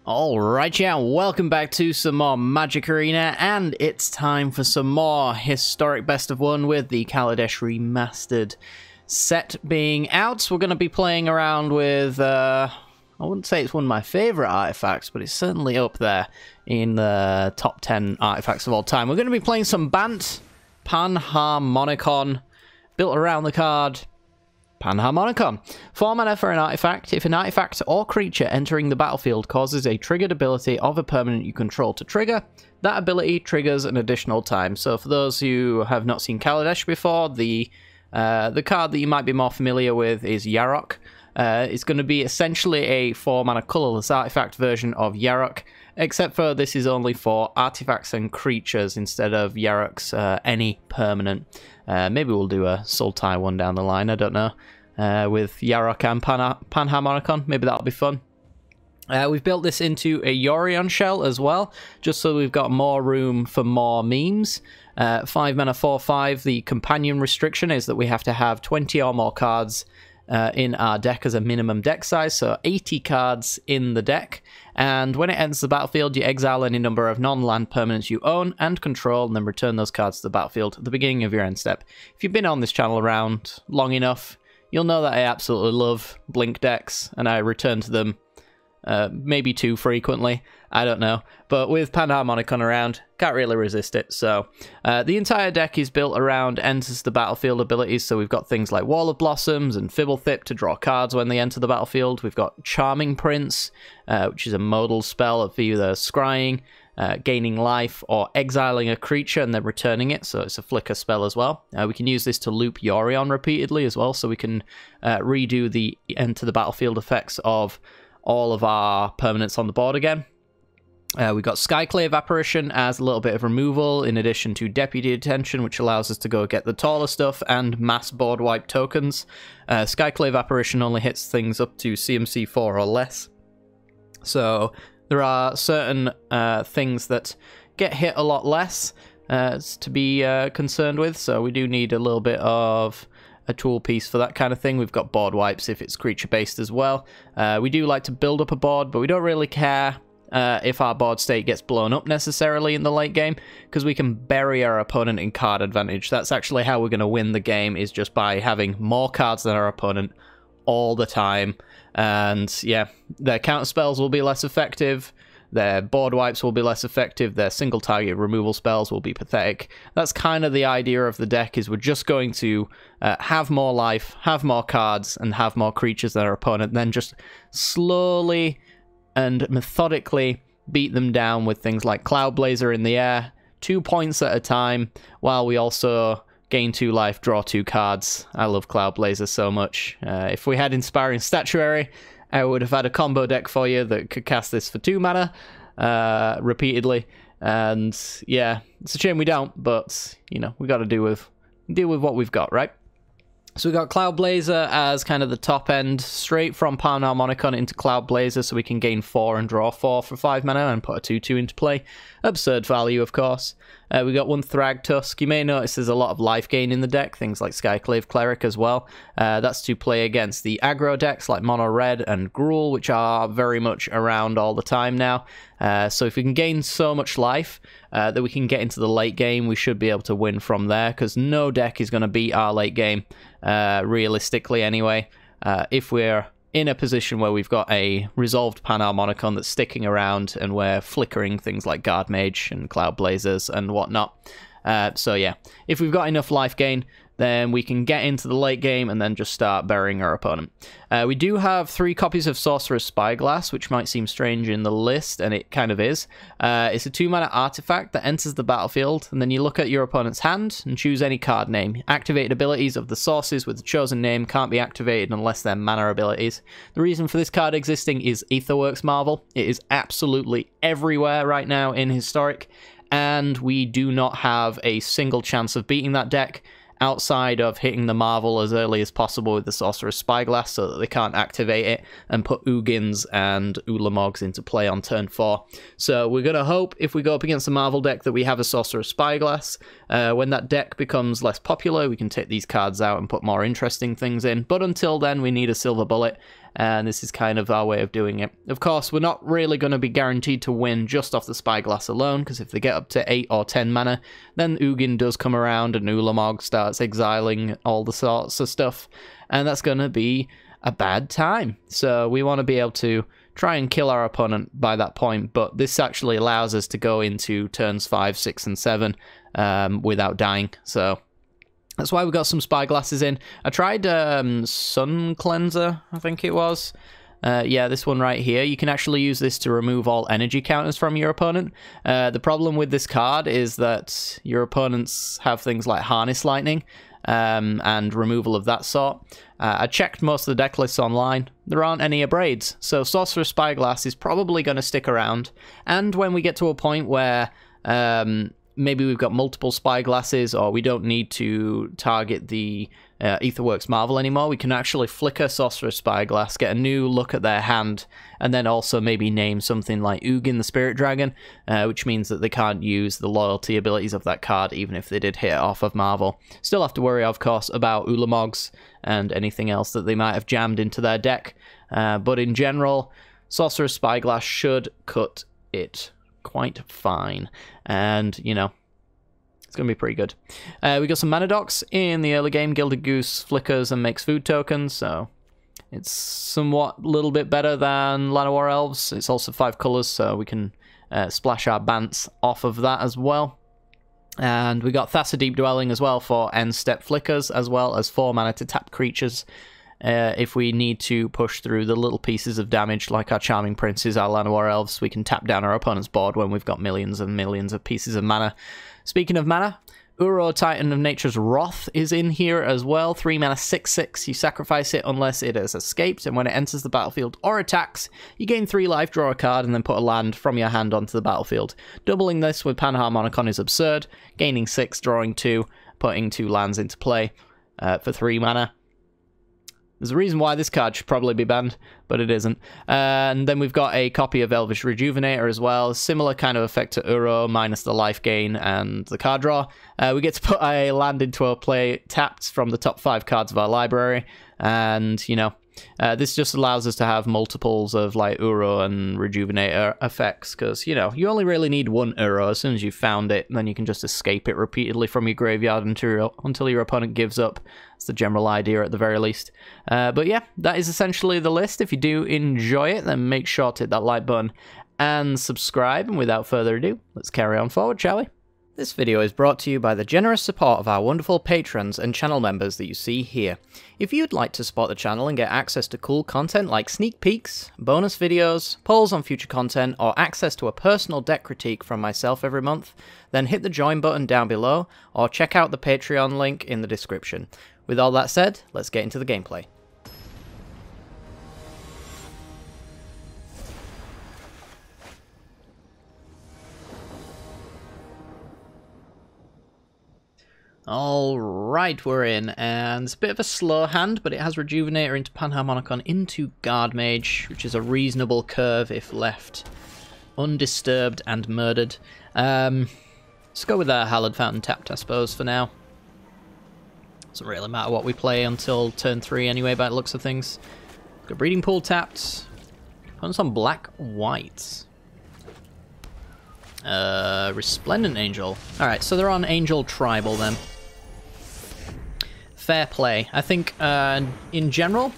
Alright, yeah, welcome back to some more Magic Arena, and it's time for some more historic best of one with the Kaladesh remastered set being out. We're going to be playing around with, I wouldn't say it's one of my favourite artifacts, but it's certainly up there in the top 10 artifacts of all time. We're going to be playing some Bantharmonicon, built around the card Bantharmonicon. 4 mana for an artifact. If an artifact or creature entering the battlefield causes a triggered ability of a permanent you control to trigger, that ability triggers an additional time. So for those who have not seen Kaladesh before, the card that you might be more familiar with is Yarok. It's going to be essentially a 4 mana colourless artifact version of Yarok, except for this is only for artifacts and creatures instead of Yarok's any permanent. Maybe we'll do a Sultai one down the line, I don't know, with Yarok and Bantharmonicon. Maybe that'll be fun. We've built this into a Yorion shell as well, just so we've got more room for more memes. 5 mana 4/5, the companion restriction is that we have to have 20 or more cards in our deck as a minimum deck size, so 80 cards in the deck, and when it enters the battlefield you exile any number of non-land permanents you own and control, and then return those cards to the battlefield at the beginning of your end step. If you've been on this channel around long enough, you'll know that I absolutely love blink decks, and I return to them maybe too frequently, I don't know, but with Bantharmonicon around, can't really resist it. So the entire deck is built around enters the battlefield abilities, so we've got things like Wall of Blossoms and Fibblethip to draw cards when they enter the battlefield. We've got Charming Prince, which is a modal spell of either scrying, gaining life, or exiling a creature and then returning it, so it's a flicker spell as well. We can use this to loop Yorion repeatedly as well, so we can redo the enter the battlefield effects of all of our permanents on the board again. We've got Skyclave Apparition as a little bit of removal, in addition to Deputy Attention, which allows us to go get the taller stuff, and mass board wipe tokens. Skyclave Apparition only hits things up to CMC 4 or less. So there are certain things that get hit a lot less to be concerned with, so we do need a little bit of a tool piece for that kind of thing. We've got board wipes if it's creature based as well. We do like to build up a board, but we don't really care if our board state gets blown up necessarily in the late game, because we can bury our opponent in card advantage. That's actually how we're going to win the game, is just by having more cards than our opponent all the time. And yeah, their counter spells will be less effective, their board wipes will be less effective, their single target removal spells will be pathetic. That's kind of the idea of the deck, is we're just going to have more life, have more cards, and have more creatures than our opponent, then just slowly and methodically beat them down with things like Cloud Blazer in the air, 2 points at a time, while we also gain 2 life, draw 2 cards. I love Cloud Blazer so much. If we had Inspiring Statuary, I would have had a combo deck for you that could cast this for 2 mana repeatedly, and yeah, it's a shame we don't, but you know, we got to deal with what we've got, right? So we got Cloud Blazer as kind of the top end, straight from Bantharmonicon into Cloud Blazer, so we can gain 4 and draw 4 for 5 mana and put a 2/2 into play. Absurd value, of course. We got 1 Thragtusk. You may notice there's a lot of life gain in the deck, things like Skyclave Cleric as well. That's to play against the aggro decks like Mono Red and Gruul, which are very much around all the time now. So if we can gain so much life that we can get into the late game, we should be able to win from there, because no deck is going to beat our late game, realistically anyway, if we're in a position where we've got a resolved Bantharmonicon that's sticking around and we're flickering things like Guard Mage and Cloud Blazers and whatnot. So yeah, if we've got enough life gain, then we can get into the late game and then just start burying our opponent. We do have 3 copies of Sorcerer's Spyglass, which might seem strange in the list, and it kind of is. It's a 2 mana artifact that enters the battlefield, and then you look at your opponent's hand and choose any card name. Activated abilities of the sources with the chosen name can't be activated unless they're mana abilities. The reason for this card existing is Aetherworks Marvel. It is absolutely everywhere right now in Historic, and we do not have a single chance of beating that deck outside of hitting the Marvel as early as possible with the Sorcerer's Spyglass, so that they can't activate it and put Ugins and Ulamogs into play on turn 4. So we're going to hope, if we go up against a Marvel deck, that we have a Sorcerer's Spyglass. When that deck becomes less popular, we can take these cards out and put more interesting things in, but until then we need a Silver Bullet, and this is kind of our way of doing it. Of course, we're not really going to be guaranteed to win just off the Spyglass alone, because if they get up to 8 or 10 mana, then Ugin does come around and Ulamog starts exiling all the sorts of stuff, and that's going to be a bad time. So we want to be able to try and kill our opponent by that point, but this actually allows us to go into turns 5, 6, and 7 without dying, so that's why we got some Spyglasses in. I tried Sun Cleanser, I think it was. Yeah, this one right here. You can actually use this to remove all energy counters from your opponent. The problem with this card is that your opponents have things like Harness Lightning and removal of that sort. I checked most of the deck lists online. There aren't any Abrades, so Sorcerer's Spyglass is probably going to stick around. And when we get to a point where maybe we've got multiple Spyglasses, or we don't need to target the Aetherworks Marvel anymore, we can actually flicker Sorcerer's Spyglass, get a new look at their hand, and then also maybe name something like Ugin the Spirit Dragon, which means that they can't use the loyalty abilities of that card even if they did hit it off of Marvel. Still have to worry, of course, about Ulamogs and anything else that they might have jammed into their deck, but in general, Sorcerer's Spyglass should cut it quite fine, and you know, it's gonna be pretty good. We got some mana docks in the early game. Gilded Goose flickers and makes food tokens, so it's somewhat a little bit better than Llanowar Elves. It's also 5 colors, so we can splash our Bants off of that as well. And we got Thassa Deep Dwelling as well for end step flickers, as well as 4 mana to tap creatures if we need to push through the little pieces of damage like our Charming Princes, our Llanowar Elves. We can tap down our opponent's board when we've got millions and millions of pieces of mana. Speaking of mana, Uro, Titan of Nature's Wrath is in here as well. 3 mana, 6/6. You sacrifice it unless it has escaped, and when it enters the battlefield or attacks, you gain 3 life, draw a card, and then put a land from your hand onto the battlefield. Doubling this with Bantharmonicon is absurd. Gaining 6, drawing 2, putting 2 lands into play for 3 mana. There's a reason why this card should probably be banned, but it isn't. And then we've got a copy of Elvish Rejuvenator as well. Similar kind of effect to Uro, minus the life gain and the card draw. We get to put a land into our play tapped from the top 5 cards of our library. And, you know, this just allows us to have multiples of, like, Uro and Rejuvenator effects. Because, you know, you only really need 1 Uro. As soon as you've found it, then you can just escape it repeatedly from your graveyard until your opponent gives up. That's the general idea at the very least. But yeah, that is essentially the list. If you do enjoy it, then make sure to hit that like button and subscribe. And without further ado, let's carry on forward, shall we? This video is brought to you by the generous support of our wonderful patrons and channel members that you see here. If you'd like to support the channel and get access to cool content like sneak peeks, bonus videos, polls on future content, or access to a personal deck critique from myself every month, then hit the join button down below, or check out the Patreon link in the description. With all that said, let's get into the gameplay. Alright, we're in, and it's a bit of a slow hand, but it has Rejuvenator into Bantharmonicon into Guard Mage, which is a reasonable curve if left undisturbed and murdered. Let's go with our Hallowed Fountain tapped, I suppose, for now. Doesn't really matter what we play until turn 3 anyway, by the looks of things. Got Breeding Pool tapped. Opponent's on black-white. Resplendent Angel. Alright, so they're on Angel Tribal then. Fair play. I think, in general,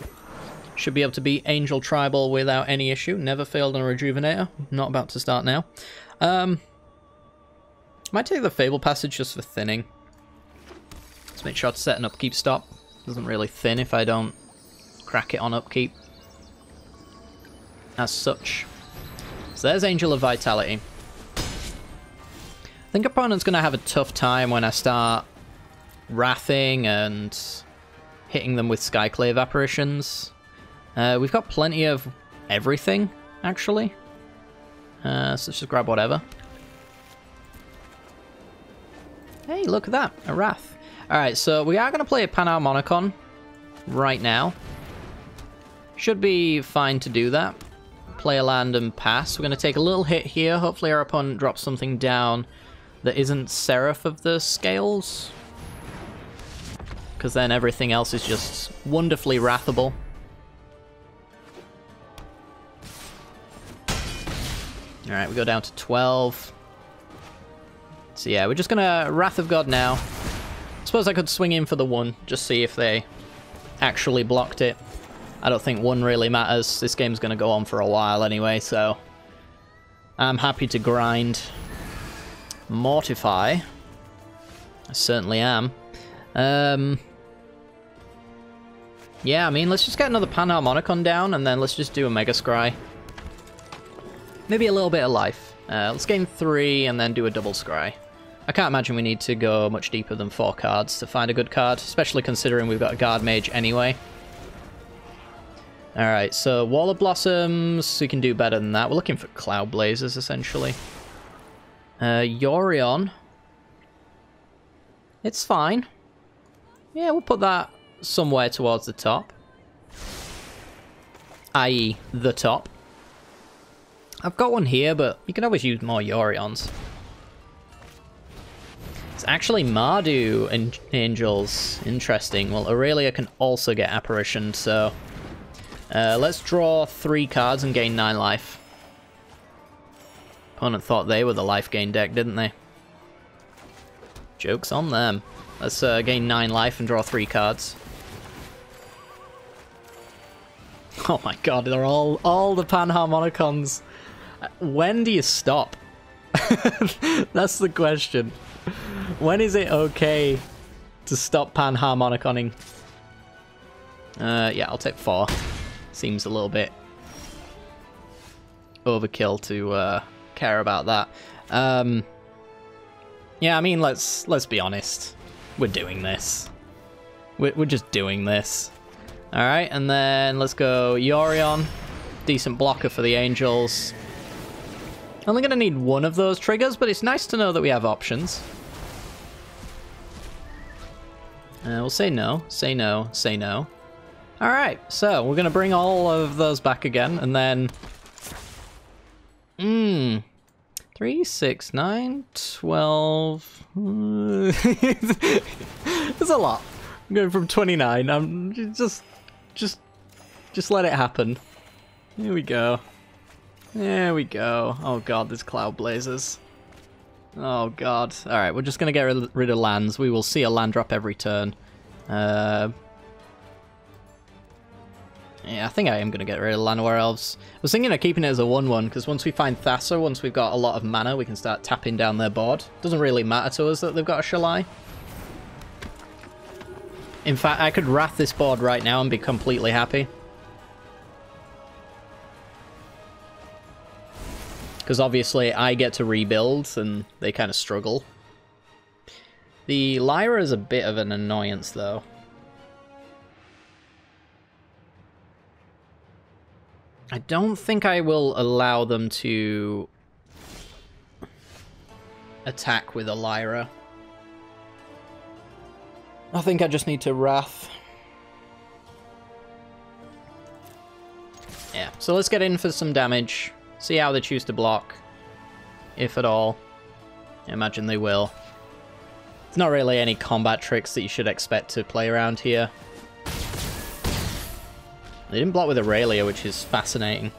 should be able to beat Angel Tribal without any issue. Never failed on a Rejuvenator. Not about to start now. Might take the Fable Passage just for thinning. Let's make sure to set an upkeep stop. Doesn't really thin if I don't crack it on upkeep. As such. So there's Angel of Vitality. I think opponent's going to have a tough time when I start wrathing and hitting them with Skyclave Apparitions. We've got plenty of everything, actually. So let's just grab whatever. Hey, look at that, a Wrath. Alright, so we are going to play a Bantharmonicon right now. Should be fine to do that. Play a land and pass. We're going to take a little hit here. Hopefully our opponent drops something down that isn't Seraph of the Scales, because then everything else is just wonderfully wrathable. Alright, we go down to 12. So yeah, we're just gonna Wrath of God now. Suppose I could swing in for the 1, just see if they actually blocked it. I don't think 1 really matters. This game's gonna go on for a while anyway, so I'm happy to grind. Mortify. I certainly am. Yeah, I mean, let's just get another Bantharmonicon down, and then let's just do a Mega Scry. Maybe a little bit of life. Let's gain 3, and then do a double Scry. I can't imagine we need to go much deeper than 4 cards to find a good card, especially considering we've got a Guard Mage anyway. Alright, so Wall of Blossoms, we can do better than that. We're looking for Cloud Blazers, essentially. Yorion. It's fine. Yeah, we'll put that somewhere towards the top. I.e. the top. I've got one here, but you can always use more Yorions. It's actually Mardu and Angels. Interesting. Well, Aurelia can also get Apparition, so... let's draw 3 cards and gain 9 life. Opponent thought they were the life gain deck, didn't they? Joke's on them. Let's gain 9 life and draw 3 cards. Oh my god, they're all the Bantharmonicons. When do you stop? That's the question. When is it okay to stop Bantharmoniconing? Yeah, I'll take 4. Seems a little bit overkill to care about that. Yeah, I mean, let's be honest. We're doing this. We're just doing this. Alright, and then let's go Yorion. Decent blocker for the Angels. Only going to need 1 of those triggers, but it's nice to know that we have options. We'll say no, say no, say no. Alright, so we're going to bring all of those back again, and then... 3, 6, 9, 12... There's a lot. I'm going from 29. I'm just let it happen. Here we go. There we go. Oh god, there's Cloud Blazers. Oh god. Alright, we're just going to get rid of lands. We will see a land drop every turn. Yeah, I think I am going to get rid of Llanowar Elves. I was thinking of keeping it as a 1-1, because once we find Thassa, once we've got a lot of mana, we can start tapping down their board. Doesn't really matter to us that they've got a Shalai. In fact, I could Wrath this board right now and be completely happy. Because obviously I get to rebuild, and they kind of struggle. The Lyra is a bit of an annoyance, though. I don't think I will allow them to attack with a Lyra. I think I just need to Wrath. Yeah, so let's get in for some damage. See how they choose to block. If at all. I imagine they will. There's not really any combat tricks that you should expect to play around here. They didn't block with Aurelia, which is fascinating.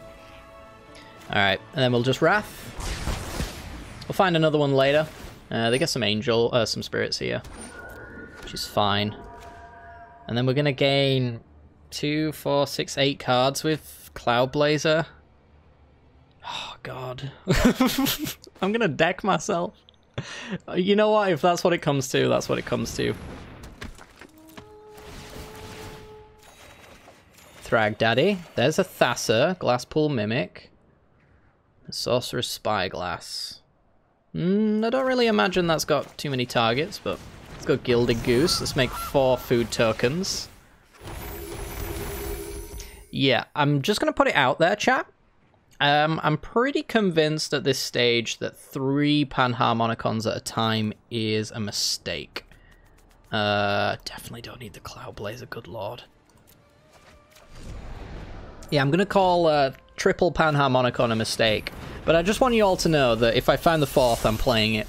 Alright, and then we'll just Wrath. We'll find another one later. They get some some spirits here, which is fine. And then we're going to gain 2, 4, 6, 8 cards with Cloud Blazer. Oh, God. I'm going to deck myself. You know what? If that's what it comes to, that's what it comes to. Thrag Daddy. There's a Thassa, Glasspool Mimic, Sorcerer's Spyglass. I don't really imagine that's got too many targets, but let's go Gilded Goose. Let's make 4 food tokens. Yeah, I'm just going to put it out there, chat. I'm pretty convinced at this stage that 3 Bantharmonicons at a time is a mistake. Definitely don't need the Cloud Blazer, good lord. Yeah, I'm going to call triple Bantharmonicon a mistake. But I just want you all to know that if I find the 4th, I'm playing it.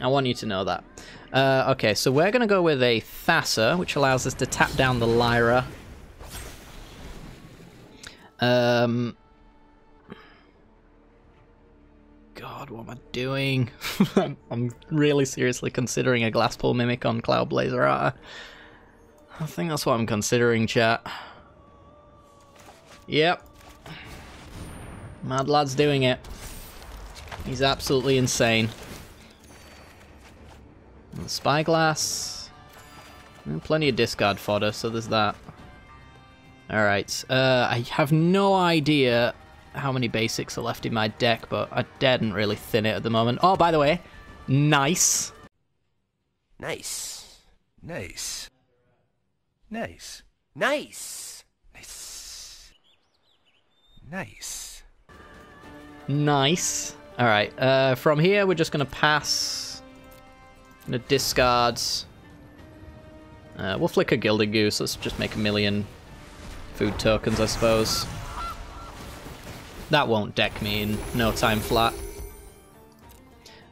I want you to know that. Okay, so we're going to go with a Thassa, which allows us to tap down the Lyra. God, what am I doing? I'm really seriously considering a Glasspool Mimic on Cloud Blazer, aren't I think that's what I'm considering, chat. Yep. MadLad's doing it. He's absolutely insane. And the Spyglass. Plenty of discard fodder, so there's that. Alright, I have no idea how many basics are left in my deck, but I daren't really thin it at the moment. Oh, by the way, nice. Nice. Nice. Nice. Nice. Nice. Nice. Nice. Alright, from here we're just going to pass. Going to discard. We'll flick a Gilded Goose. Let's just make 1,000,000 food tokens, I suppose. That won't deck me in no time flat.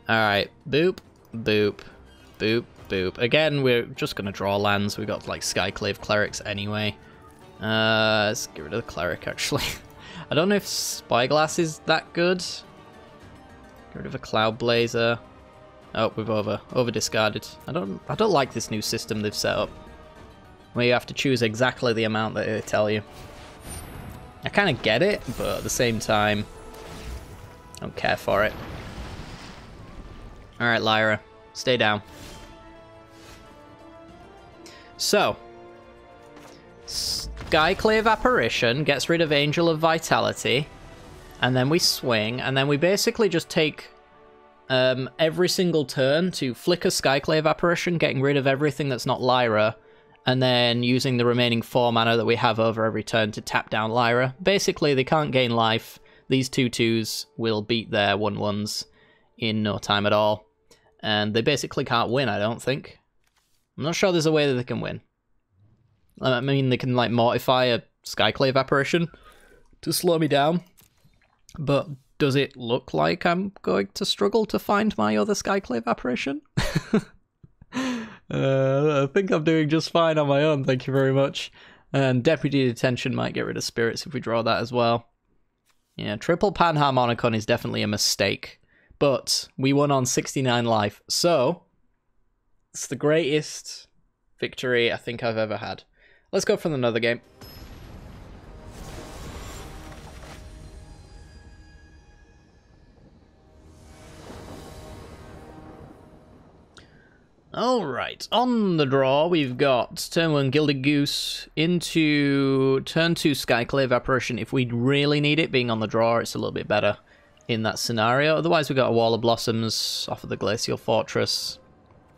Alright, boop, boop, boop, boop. Again, we're just going to draw lands. We've got like Skyclave Clerics anyway. Let's get rid of the Cleric, actually. I don't know if Spyglass is that good. Get rid of a Cloud Blazer. Oh, we've over discarded. I don't like this new system they've set up, where you have to choose exactly the amount that they tell you. I kind of get it, but at the same time, I don't care for it. Alright, Lyra, stay down. So, Skyclave Apparition gets rid of Angel of Vitality, and then we swing, and then we basically just take every single turn to flicker Skyclave Apparition, getting rid of everything that's not Lyra, and then using the remaining 4 mana that we have over every turn to tap down Lyra. Basically, they can't gain life. These 2/2s will beat their 1/1s in no time at all. And they basically can't win, I don't think. I'm not sure there's a way that they can win. I mean, they can, like, mortify a Skyclave Apparition to slow me down. But does it look like I'm going to struggle to find my other Skyclave Apparition? I think I'm doing just fine on my own, thank you very much. And Deputy Detention might get rid of Spirits if we draw that as well. Yeah, triple Bantharmonicon is definitely a mistake. But we won on 69 life, so it's the greatest victory I think I've ever had. Let's go for another game. Alright, on the draw we've got turn 1 Gilded Goose into turn 2 Skyclave Apparition. If we really need it, being on the draw, it's a little bit better in that scenario. Otherwise we've got a Wall of Blossoms off of the Glacial Fortress.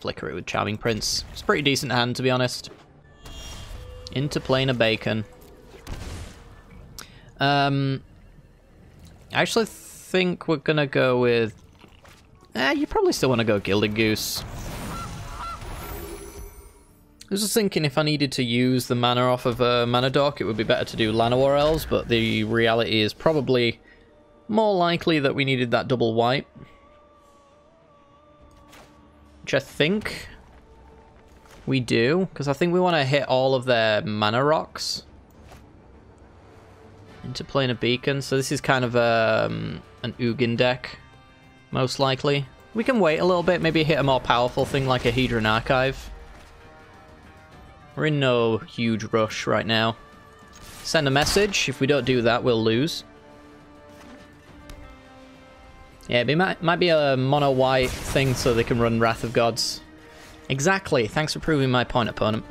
Flicker it with Charming Prince. It's a pretty decent hand, to be honest. Into Planar Bacon. I actually think we're gonna go with... you probably still want to go Gilded Goose. I was just thinking if I needed to use the mana off of a Mana Dork, it would be better to do Llanowar Elves, but the reality is probably more likely that we needed that double white. Which I think we do, because I think we want to hit all of their mana rocks. Into Planar Beacon, so this is kind of an Ugin deck, most likely. We can wait a little bit, maybe hit a more powerful thing like a Hedron Archive. We're in no huge rush right now. Send a message. If we don't do that, we'll lose. Yeah, it might be a mono-white thing so they can run Wrath of Gods. Exactly. Thanks for proving my point, opponent.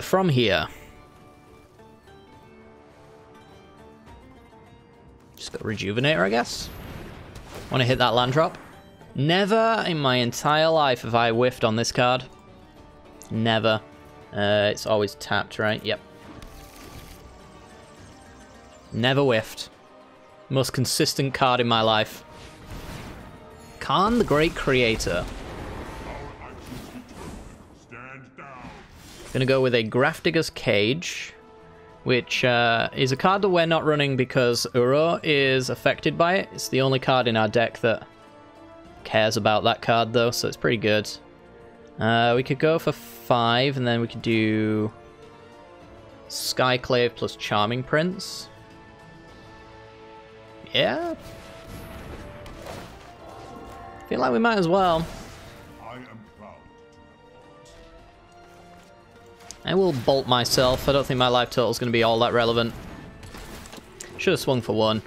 From here. Just got Rejuvenator, I guess. Want to hit that land drop? Never in my entire life have I whiffed on this card. Never. It's always tapped, right? Yep. Never whiffed. Most consistent card in my life. Khan the Great Creator. Gonna go with a Grafdigger's Cage, which is a card that we're not running because Uro is affected by it. It's the only card in our deck that cares about that card, though, so it's pretty good. We could go for 5, and then we could do Skyclave plus Charming Prince. Yeah. Feel like we might as well. I will bolt myself. I don't think my life total is going to be all that relevant. Should have swung for one.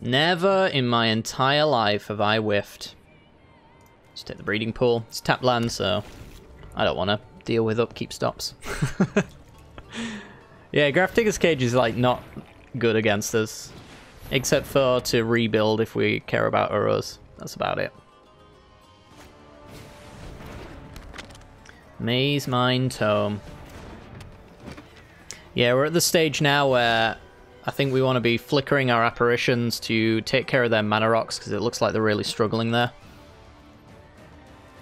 Never in my entire life have I whiffed. Just take the breeding pool. It's tap land, so I don't want to deal with upkeep stops. Yeah, Graph Digger's Cage is like not good against us. Except for to rebuild if we care about Urus. That's about it. Maze Mine Tome. Yeah, we're at the stage now where I think we want to be flickering our apparitions to take care of their mana rocks, because it looks like they're really struggling there.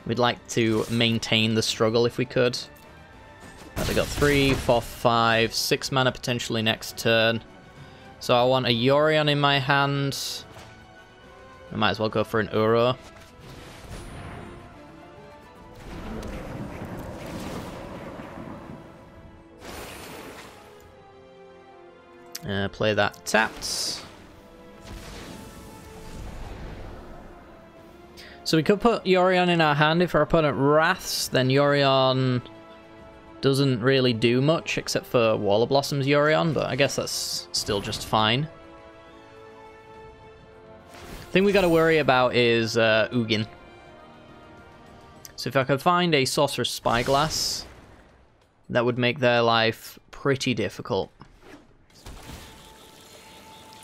We'd like to maintain the struggle if we could. They got 3, 4, 5, 6 mana potentially next turn. So I want a Yorion in my hand. I might as well go for an Uro. Play that tapped. So we could put Yorion in our hand if our opponent wraths, then Yorion doesn't really do much except for Wall of Blossoms Yorion, but I guess that's still just fine. The thing we got to worry about is Ugin. So if I could find a Sorcerer's Spyglass, that would make their life pretty difficult.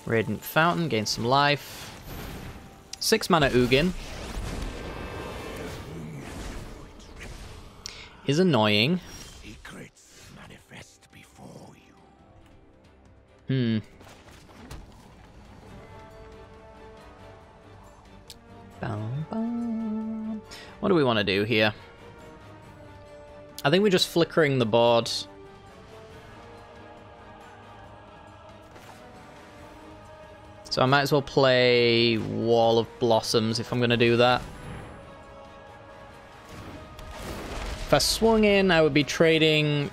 Radiant Fountain, gain some life. 6 mana Ugin. Is annoying. Secrets manifest before you. What do we want to do here? I think we're just flickering the board. So I might as well play Wall of Blossoms if I'm going to do that. If I swung in, I would be trading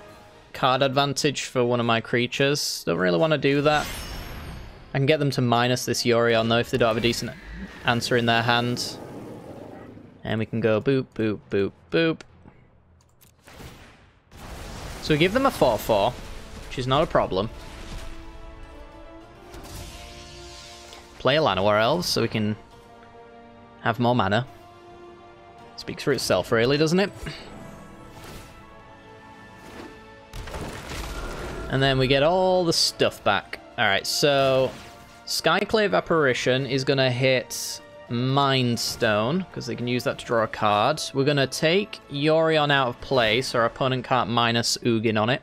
card advantage for one of my creatures. Don't really want to do that. I can get them to minus this Yorion though if they don't have a decent answer in their hand. And we can go boop, boop, boop, boop. So we give them a 4/4, which is not a problem. Play a Llanowar Elves so we can have more mana. Speaks for itself really, doesn't it? And then we get all the stuff back. Alright, so Skyclave Apparition is going to hit Mind Stone, because they can use that to draw a card. We're going to take Yorion out of play, so our opponent can't minus Ugin on it.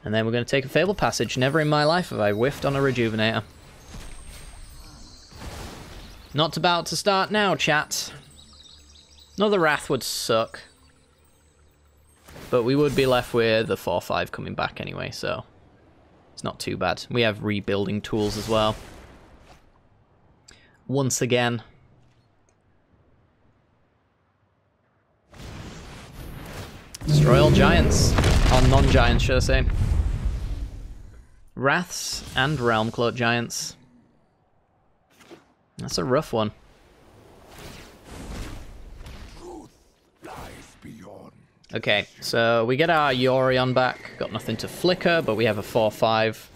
And then we're going to take a Fabled Passage. Never in my life have I whiffed on a Rejuvenator. Not about to start now, chat. Another Wrath would suck. But we would be left with the 4/5 coming back anyway, so it's not too bad. We have rebuilding tools as well. Once again. Destroy all giants. Or non-giants, should I say. Wraths and Realm Cloak giants. That's a rough one. Okay, so we get our Yorion back. Got nothing to flicker, but we have a 4/5.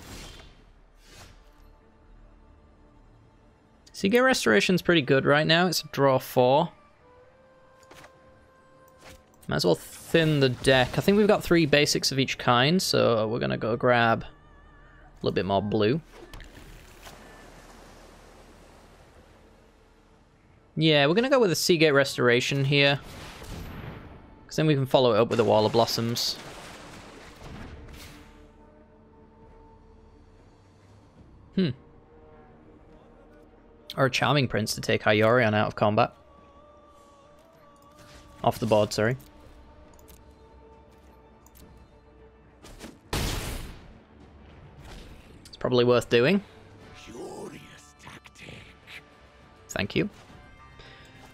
Seagate Restoration's pretty good right now. It's a draw 4. Might as well thin the deck. I think we've got 3 basics of each kind, so we're going to go grab a little bit more blue. Yeah, we're going to go with a Seagate Restoration here. Because then we can follow it up with a Wall of Blossoms. Or a Charming Prince to take our Yorion out of combat. Off the board, sorry. It's probably worth doing. Curious tactic. Thank you.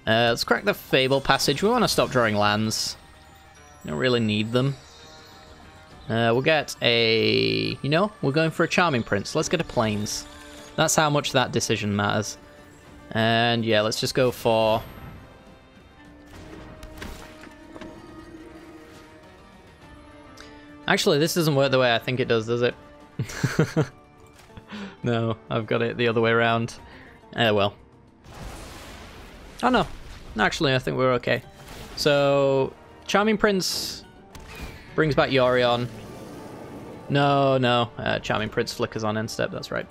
Let's crack the Fable Passage. We want to stop drawing lands. We don't really need them. We'll get a... You know, we're going for a Charming Prince. Let's get a Plains. That's how much that decision matters. And yeah, let's just go for... Actually, this doesn't work the way I think it does it? No, I've got it the other way around. Well. Oh no. Actually, I think we're okay. So, Charming Prince brings back Yorion. No. Charming Prince flickers on end step, that's right.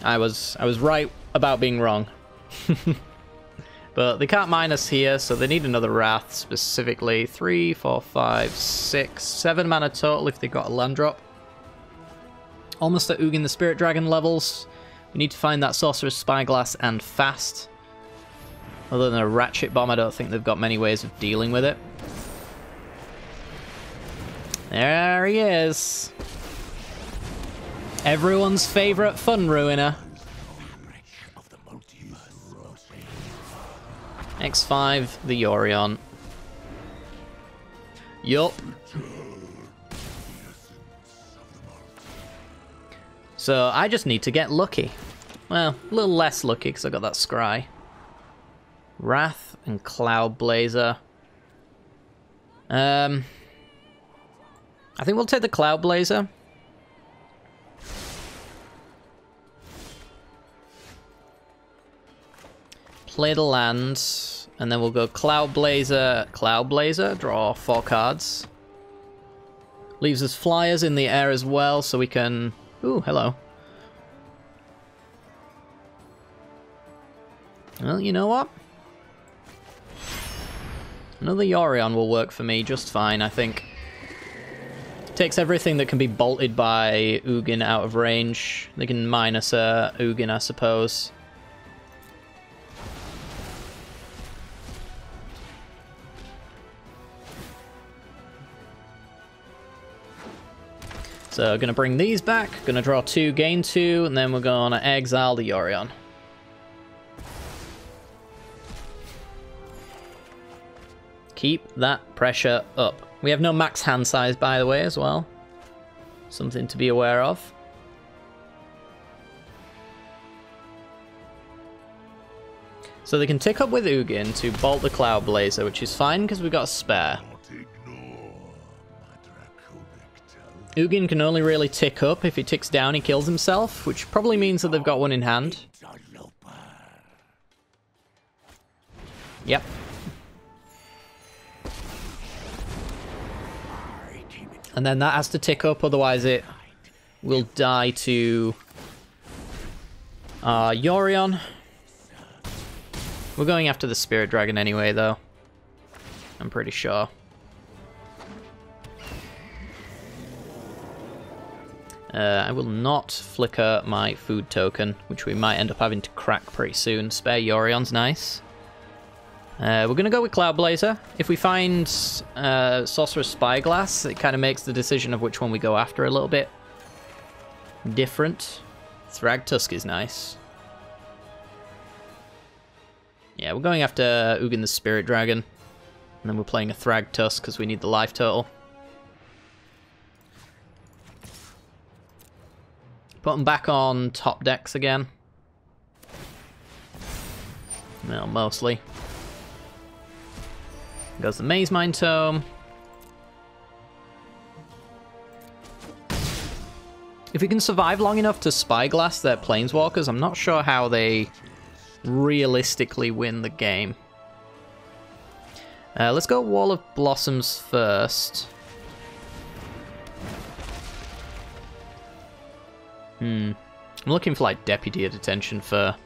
I was right about being wrong. But they can't mine us here, so they need another Wrath specifically. 3, 4, 5, 6, 7 mana total if they got a land drop. Almost at Ugin the Spirit Dragon levels. We need to find that Sorcerer's Spyglass and fast. Other than a Ratchet Bomb, I don't think they've got many ways of dealing with it. There he is. Everyone's favourite fun ruiner. X5, the Yorion. Yup. So I just need to get lucky. Well, a little less lucky because I got that Scry. Wrath and Cloud Blazer. I think we'll take the Cloud Blazer. Play the lands, and then we'll go Cloud Blazer, draw 4 cards. Leaves us flyers in the air as well, so we can... Ooh, hello. Well, you know what? Another Yorion will work for me just fine, I think. Takes everything that can be bolted by Ugin out of range. They can minus Ugin, I suppose. So, gonna bring these back, gonna draw 2, gain 2, and then we're gonna exile the Yorion. Keep that pressure up. We have no max hand size, by the way, as well. Something to be aware of. So they can tick up with Ugin to bolt the Cloud Blazer, which is fine because we've got a spare. Ugin can only really tick up. If he ticks down, he kills himself, which probably means that they've got one in hand. Yep. And then that has to tick up, otherwise it will die to Yorion. We're going after the Spirit Dragon anyway, though. I'm pretty sure. I will not flicker my food token, which we might end up having to crack pretty soon. Spare Yorion's nice. We're going to go with Cloud Blazer. If we find Sorcerer's Spyglass, it kind of makes the decision of which one we go after a little bit different. Thragtusk is nice. Yeah, we're going after Ugin the Spirit Dragon. And then we're playing a Thragtusk because we need the life total. Put them back on top decks again. Well, mostly. Goes the Maze Mine Tome. If we can survive long enough to Spyglass their Planeswalkers, I'm not sure how they realistically win the game. Let's go Wall of Blossoms first. I'm looking for like Deputy at Attention for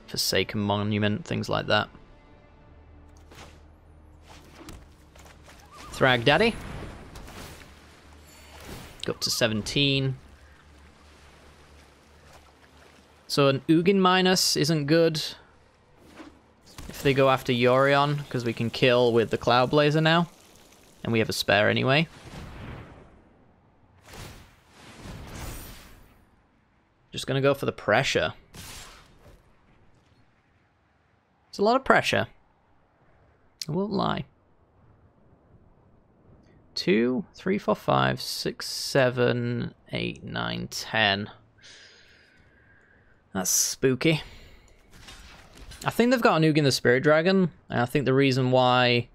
Forsaken Monument, things like that. Thrag Daddy. Go up to 17. So an Ugin minus isn't good if they go after Yorion, because we can kill with the Cloud Blazer now. And we have a spare anyway. Just gonna go for the pressure. It's a lot of pressure. I won't lie. 2, 3, 4, 5, 6, 7, 8, 9, 10. That's spooky. I think they've got a Ugin the Spirit Dragon, and I think the reason why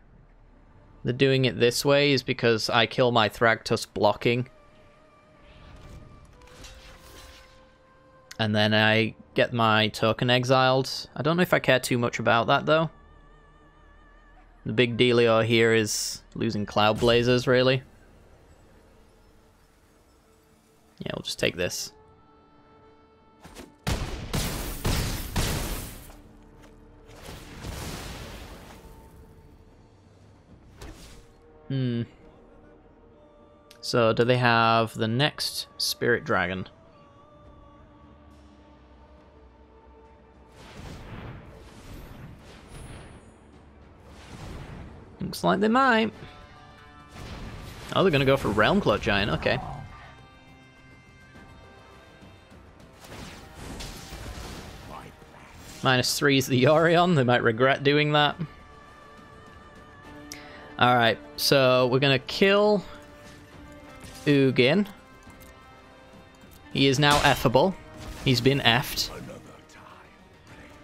they're doing it this way is because I kill my Thragtusk blocking. And then I get my token exiled. I don't know if I care too much about that, though. The big dealio here is losing Cloud Blazers, really. Yeah, we'll just take this. So, do they have the next Spirit Dragon? Looks like they might. Oh, they're gonna go for Realm Cloak Giant, okay. -3 is the Yorion, they might regret doing that. Alright, so we're gonna kill Ugin. He is now effable. He's been effed.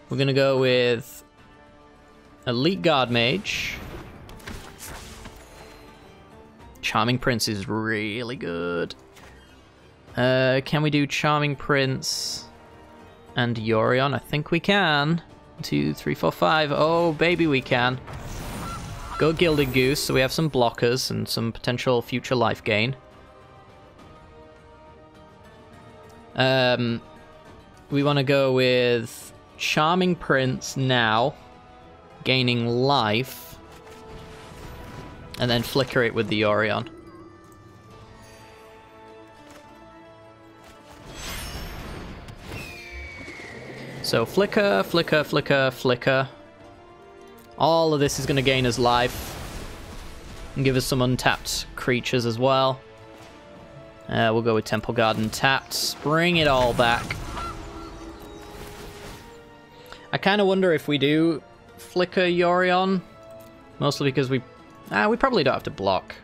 We're gonna go with Elite Guard Mage. Charming Prince is really good. Can we do Charming Prince and Yorion? I think we can. 2, 3, 4, 5. Oh, baby, we can. Go Gilded Goose, so we have some blockers and some potential future life gain. We want to go with Charming Prince now, gaining life, and then flicker it with the Yorion. So flicker, flicker, flicker, flicker. All of this is going to gain us life and give us some untapped creatures as well. We'll go with Temple Garden tapped. Bring it all back. I kind of wonder if we do flicker Yorion, mostly because we probably don't have to block.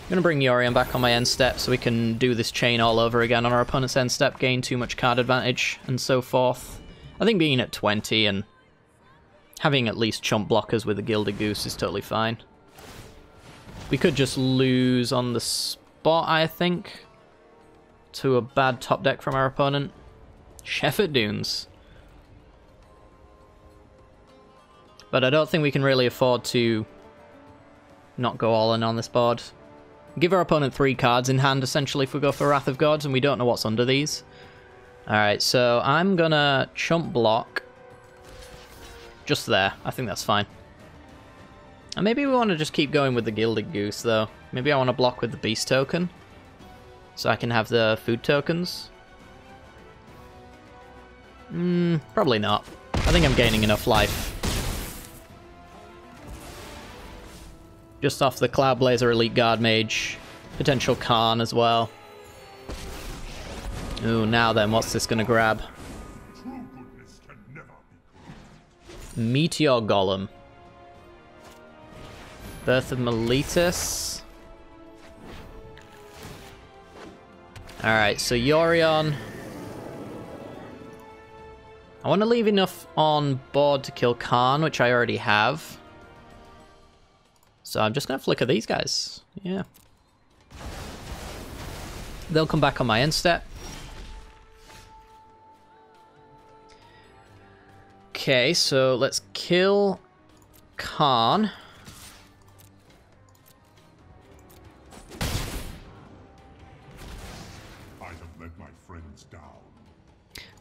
I'm going to bring Yorion back on my end step so we can do this chain all over again on our opponent's end step, gain too much card advantage, and so forth. I think being at 20 and having at least chump blockers with a Gilded Goose is totally fine. We could just lose on the spot, I think, to a bad top deck from our opponent. Shepherd Dunes. But I don't think we can really afford to not go all in on this board. Give our opponent 3 cards in hand, essentially, if we go for Wrath of Gods, and we don't know what's under these. Alright, so I'm gonna chump block. Just there. I think that's fine. And maybe we want to just keep going with the Gilded Goose, though. Maybe I want to block with the Beast token, so I can have the food tokens. Probably not. I think I'm gaining enough life. Just off the Cloud Blazer Elite Guard Mage. Potential Khan as well. Ooh, now then, what's this gonna grab? Meteor Golem. Birth of Meletus. Alright, so Yorion. I want to leave enough on board to kill Khan, which I already have. So I'm just going to flicker these guys. Yeah. They'll come back on my end step. Okay, so let's kill Khan. I have let my friends down.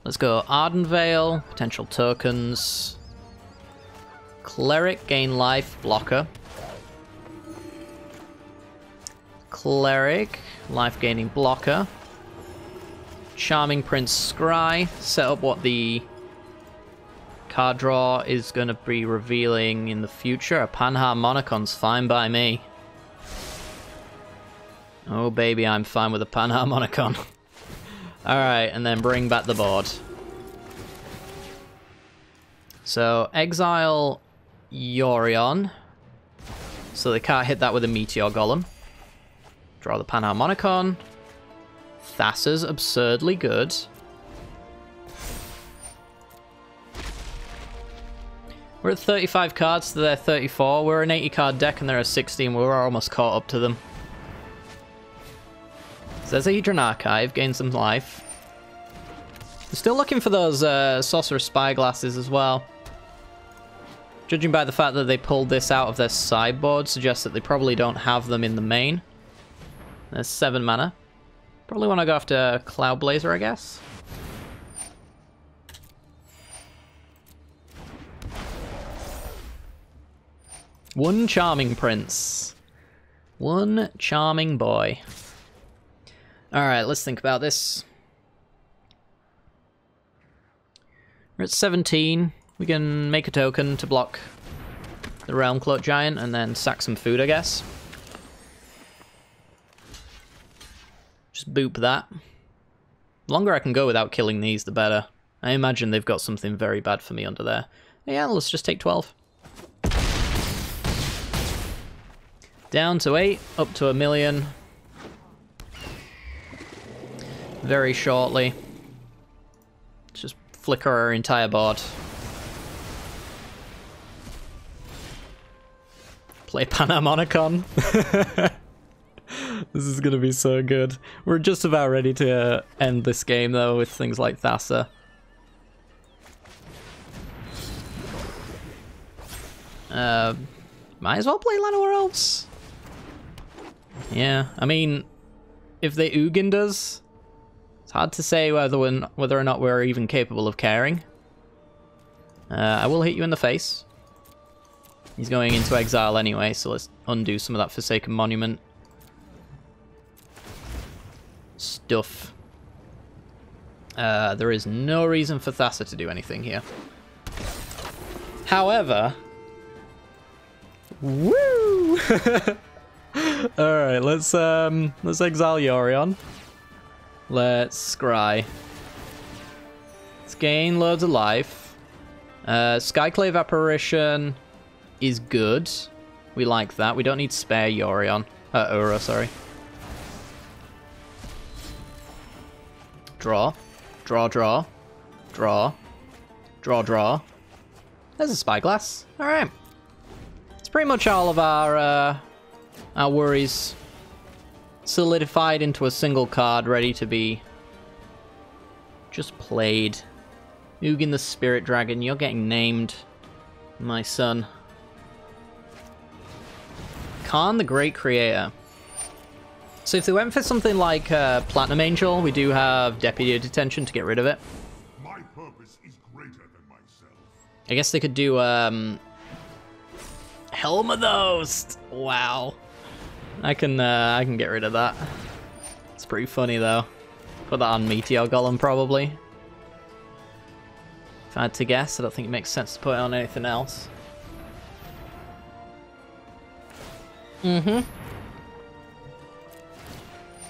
Let's go Ardenvale, potential tokens. Cleric, gain life, blocker. Cleric, life gaining blocker. Charming Prince Scry, set up what the card draw is going to be revealing in the future. A Bantharmonicon's fine by me. Oh baby, I'm fine with a Bantharmonicon. Alright, and then bring back the board. So, exile Yorion. so they can't hit that with a Meteor Golem. Draw the Panharmonicon. Thassa's absurdly good. We're at 35 cards to their 34. We're an 80 card deck and they're at 16. We're almost caught up to them. So there's a Hedron Archive, gain some life. We're still looking for those Sorcerer's Spyglasses as well. Judging by the fact that they pulled this out of their sideboard, suggests that they probably don't have them in the main. There's 7 mana. Probably want to go after Cloud Blazer, I guess. One charming prince. One charming boy. Alright, let's think about this. We're at 17. We can make a token to block the Realm Cloak Giant and then sack some food, I guess. Just boop that. The longer I can go without killing these, the better. I imagine they've got something very bad for me under there. Yeah, let's just take 12. Down to 8, up to 1 million. Very shortly. Let's just flicker our entire board. Play Panharmonicon. This is gonna be so good. We're just about ready to end this game though with things like Thassa. Might as well play Land of Worlds. Yeah, I mean, if they Ugin us, it's hard to say whether or not we're even capable of caring. I will hit you in the face. He's going into exile anyway, so let's undo some of that Forsaken Monument stuff. There is no reason for Thassa to do anything here. However, woo! All right, let's exile Yorion. Let's scry. Let's gain loads of life. Skyclave Apparition is good. We like that. We don't need spare Yorion. Uro, sorry. Draw. Draw, draw. Draw. Draw, draw. There's a Spyglass. Alright. It's pretty much all of our worries solidified into a single card, ready to be just played. Ugin the Spirit Dragon, you're getting named, my son. Khan the Great Creator. So if they went for something like Platinum Angel, we do have Deputy Detention to get rid of it. My purpose is greater than myself. I guess they could do Helm of the Host. Wow. I can get rid of that. It's pretty funny though. Put that on Meteor Golem probably. If I had to guess, I don't think it makes sense to put it on anything else.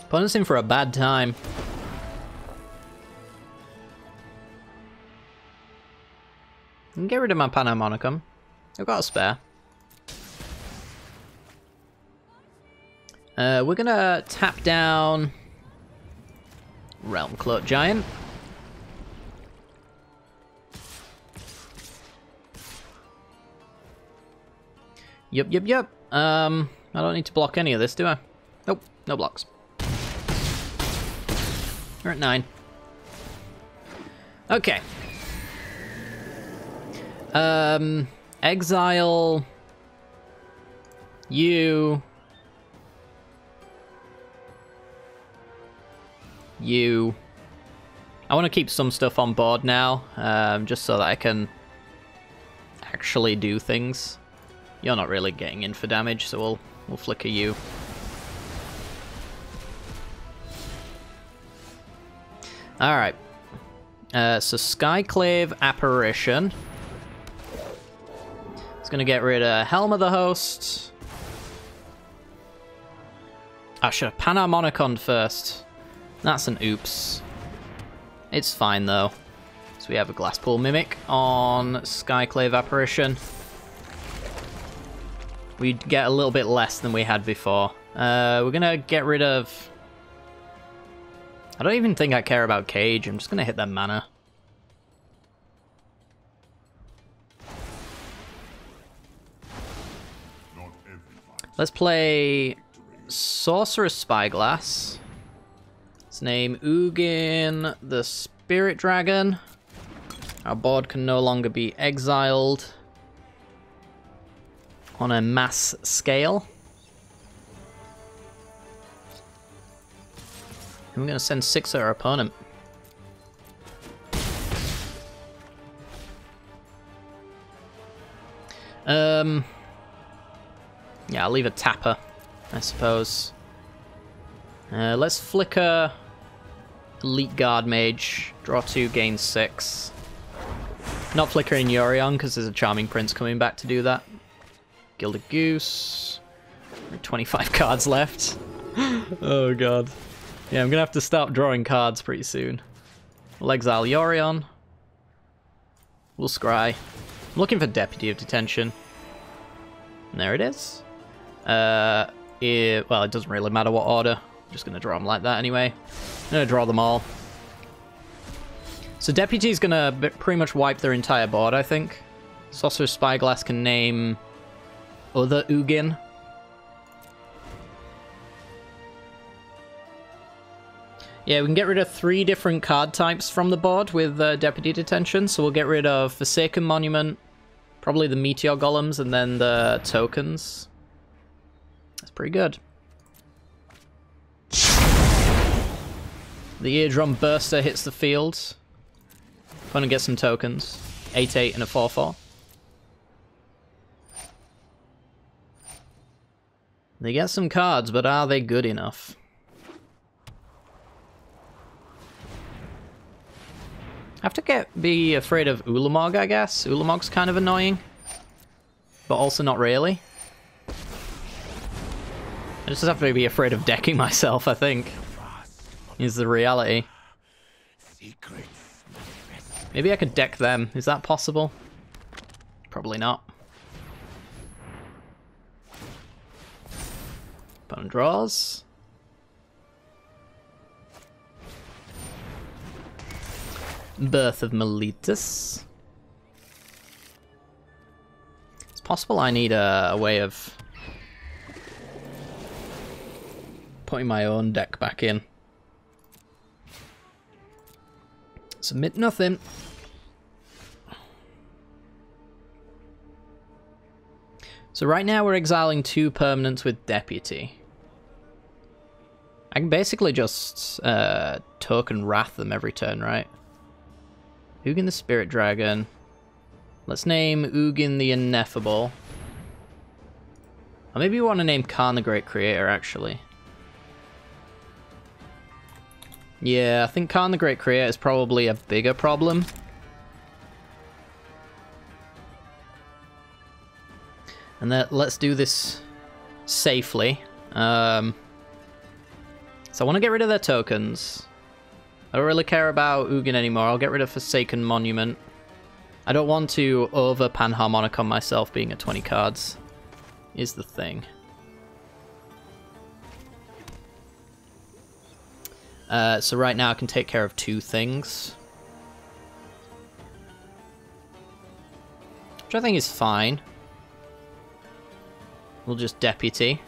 Opponent's in for a bad time. I can get rid of my Panharmonicon. I've got a spare. We're gonna tap down Realm Cloak Giant. Yep. I don't need to block any of this, do I? Nope, no blocks. We're at 9. Okay. Exile you. I want to keep some stuff on board now, just so that I can actually do things. You're not really getting in for damage, so we'll flicker you. Alright. So Skyclave Apparition. It's gonna get rid of Helm of the Host. I should have Panharmonicon first. That's an oops. It's fine though. So we have a Glasspool Mimic on Skyclave Apparition. we'd get a little bit less than we had before. We're gonna get rid of... I don't even think I care about Cage. I'm just gonna hit that mana. Let's play Sorcerer's Spyglass. Let's name Ugin the Spirit Dragon. Our board can no longer be exiled on a mass scale. And we're going to send 6 at our opponent. Yeah, I'll leave a tapper, I suppose. Let's flicker Elite Guard Mage. Draw 2, gain 6. Not flickering Yorion because there's a Charming Prince coming back to do that. Gilded Goose. 25 cards left. Oh god. Yeah, I'm gonna have to start drawing cards pretty soon. We'll exile Yorion. We'll scry. I'm looking for Deputy of Detention. And there it is. Well, it doesn't really matter what order. I'm just gonna draw them like that anyway. I'm gonna draw them all. So Deputy's gonna pretty much wipe their entire board, I think. Sorcerer's Spyglass can name other Ugin. Yeah, we can get rid of 3 different card types from the board with Deputy Detention. So we'll get rid of Forsaken Monument, probably the Meteor Golems, and then the tokens. That's pretty good. The Eardrum Burster hits the field. Opponent gets some tokens. 8/8 and a 4/4. They get some cards, but are they good enough? I have to be afraid of Ulamog, I guess. Ulamog's kind of annoying, but also not really. I just have to be afraid of decking myself, I think, is the reality. Maybe I could deck them. Is that possible? Probably not. Opponent draws. Birth of Meletus. It's possible I need a way of putting my own deck back in. Submit nothing. So right now we're exiling 2 permanents with Deputy. I can basically just token Wrath them every turn, right? Ugin the Spirit Dragon. Let's name Ugin the Ineffable. Or maybe we want to name Khan the Great Creator, actually. Yeah, I think Khan the Great Creator is probably a bigger problem. And let's do this safely. So I want to get rid of their tokens. I don't really care about Ugin anymore. I'll get rid of Forsaken Monument. I don't want to over Bantharmonicon myself being at 20 cards, is the thing. So right now I can take care of 2 things, which I think is fine. We'll just Deputy.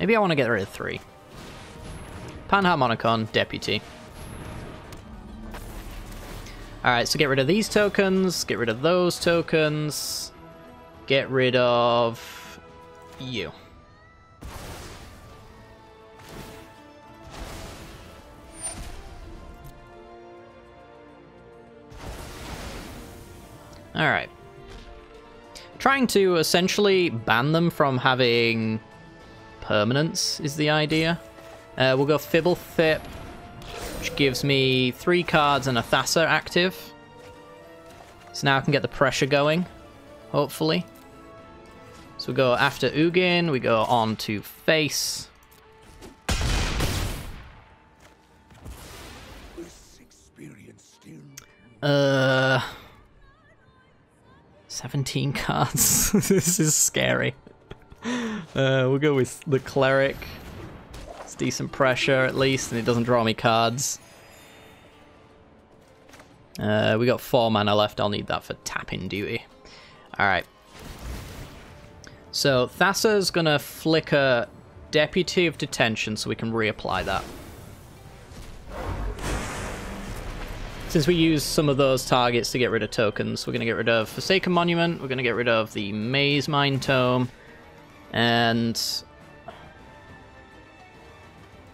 Maybe I want to get rid of 3. Bantharmonicon, Deputy. Alright, so get rid of these tokens, get rid of those tokens, get rid of you. Alright. Trying to essentially ban them from having permanents is the idea. We'll go Fibble Thip, which gives me 3 cards and a Thassa active. So now I can get the pressure going, hopefully. So we go after Ugin, we go on to face. 17 cards. This is scary. We'll go with the Cleric. It's decent pressure at least, and it doesn't draw me cards. We got 4 mana left. I'll need that for tapping duty. Alright. So Thassa's gonna flicker Deputy of Detention so we can reapply that. Since we used some of those targets to get rid of tokens, we're going to get rid of Forsaken Monument, we're going to get rid of the Maze Mine Tome, and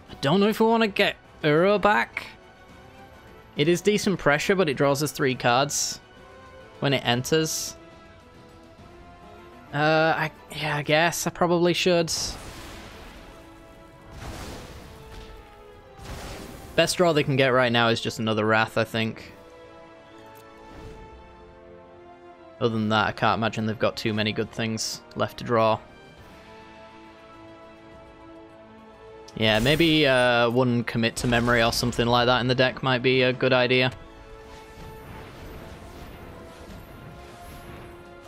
I don't know if we want to get Uro back. It is decent pressure, but it draws us 3 cards when it enters. I guess I probably should. Best draw they can get right now is just another Wrath, I think. Other than that, I can't imagine they've got too many good things left to draw. Yeah, maybe one Commit to Memory or something like that in the deck might be a good idea.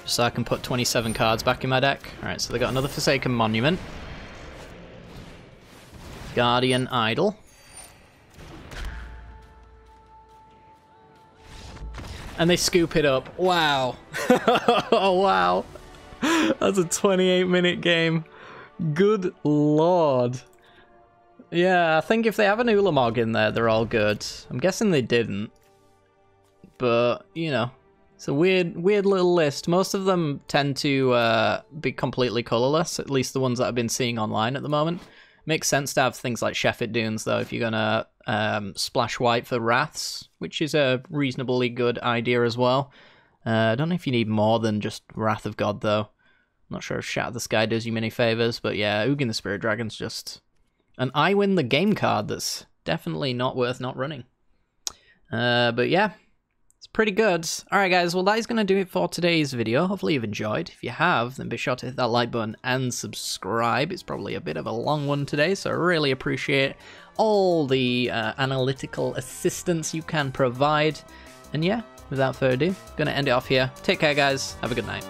Just so I can put 27 cards back in my deck. Alright, so they got another Forsaken Monument. Guardian Idol. And they scoop it up. Wow. Oh, wow. That's a 28-minute game. Good lord. Yeah, I think if they have an Ulamog in there, they're all good. I'm guessing they didn't. But, you know, it's a weird little list. Most of them tend to be completely colorless, at least the ones that I've been seeing online at the moment. Makes sense to have things like Sheffet Dunes, though, if you're going to splash white for Wraths, which is a reasonably good idea as well. I don't know if you need more than just Wrath of God, though. I'm not sure if Shatter the Sky does you many favors, but yeah, Ugin the Spirit Dragon's just an I win the game card that's definitely not worth not running. But yeah, it's pretty good. Alright guys, well that is going to do it for today's video. Hopefully you've enjoyed. If you have, then be sure to hit that like button and subscribe. It's probably a bit of a long one today, so I really appreciate all the analytical assistance you can provide. And yeah, without further ado, going to end it off here. Take care guys, have a good night.